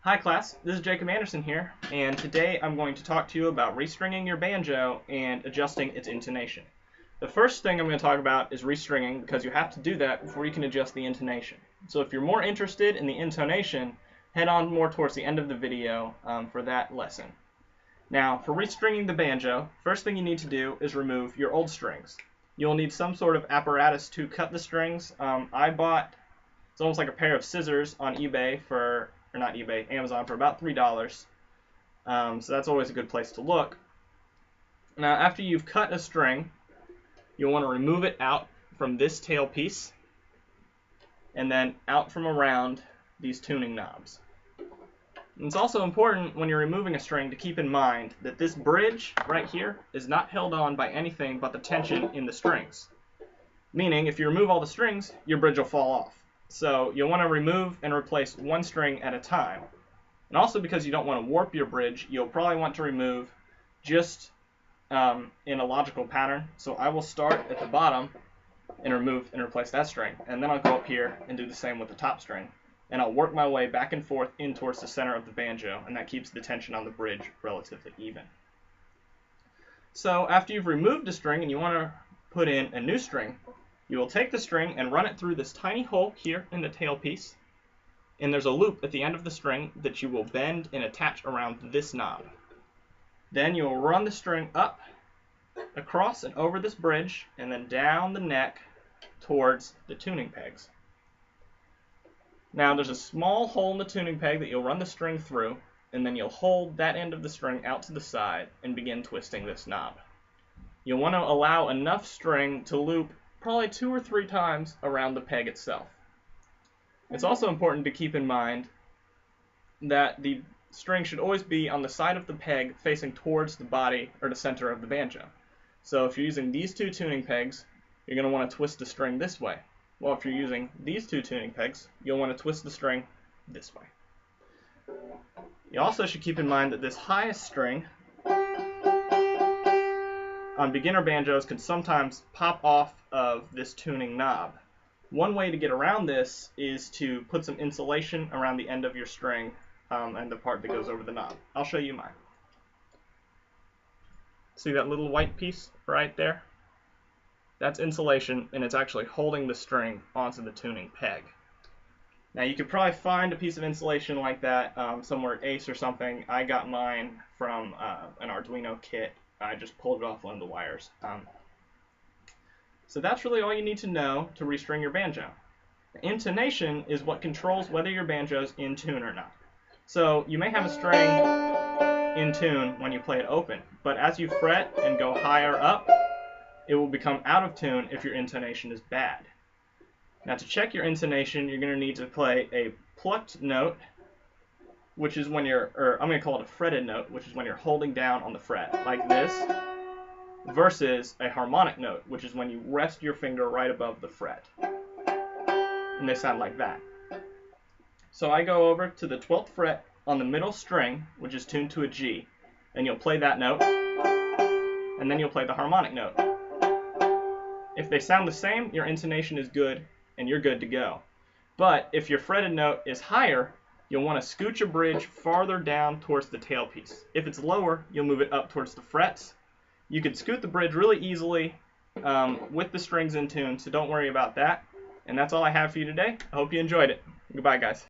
Hi class, this is Jacob Anderson here, and today I'm going to talk to you about restringing your banjo and adjusting its intonation. The first thing I'm going to talk about is restringing because you have to do that before you can adjust the intonation. So if you're more interested in the intonation, head on more towards the end of the video for that lesson. Now, for restringing the banjo, first thing you need to do is remove your old strings. You'll need some sort of apparatus to cut the strings. I bought, it's almost like a pair of scissors on eBay for, or not eBay, Amazon for about $3. So that's always a good place to look. Now, after you've cut a string, you'll want to remove it out from this tail piece and then out from around these tuning knobs. And it's also important when you're removing a string to keep in mind that this bridge right here is not held on by anything but the tension in the strings. Meaning, if you remove all the strings, your bridge will fall off. So you'll want to remove and replace one string at a time. And also because you don't want to warp your bridge, you'll probably want to remove just in a logical pattern. So I will start at the bottom and remove and replace that string. And then I'll go up here and do the same with the top string. And I'll work my way back and forth in towards the center of the banjo, and that keeps the tension on the bridge relatively even. So after you've removed a string and you want to put in a new string, you will take the string and run it through this tiny hole here in the tail piece, and there's a loop at the end of the string that you will bend and attach around this knob. Then you will run the string up, across and over this bridge, and then down the neck towards the tuning pegs. Now there's a small hole in the tuning peg that you'll run the string through, and then you'll hold that end of the string out to the side and begin twisting this knob. You'll want to allow enough string to loop probably 2 or 3 times around the peg itself. It's also important to keep in mind that the string should always be on the side of the peg facing towards the body or the center of the banjo. So if you're using these 2 tuning pegs, you're going to want to twist the string this way. Well, if you're using these 2 tuning pegs, you'll want to twist the string this way. You also should keep in mind that this highest string on beginner banjos can sometimes pop off of this tuning knob. One way to get around this is to put some insulation around the end of your string and the part that goes over the knob. I'll show you mine. See that little white piece right there? That's insulation, and it's actually holding the string onto the tuning peg. Now you could probably find a piece of insulation like that somewhere at Ace or something. I got mine from an Arduino kit. I just pulled it off one of the wires. So that's really all you need to know to restring your banjo. Intonation is what controls whether your banjo is in tune or not. So you may have a string in tune when you play it open, but as you fret and go higher up, it will become out of tune if your intonation is bad. Now to check your intonation, you're going to need to play a plucked note, which is when you're, or I'm going to call it a fretted note, which is when you're holding down on the fret, like this, versus a harmonic note, which is when you rest your finger right above the fret. And they sound like that. So I go over to the 12th fret on the middle string, which is tuned to a G, and you'll play that note, and then you'll play the harmonic note. If they sound the same, your intonation is good and you're good to go. But if your fretted note is higher, you'll want to scooch your bridge farther down towards the tailpiece. If it's lower, you'll move it up towards the frets. You can scoot the bridge really easily with the strings in tune, so don't worry about that. And that's all I have for you today. I hope you enjoyed it. Goodbye, guys.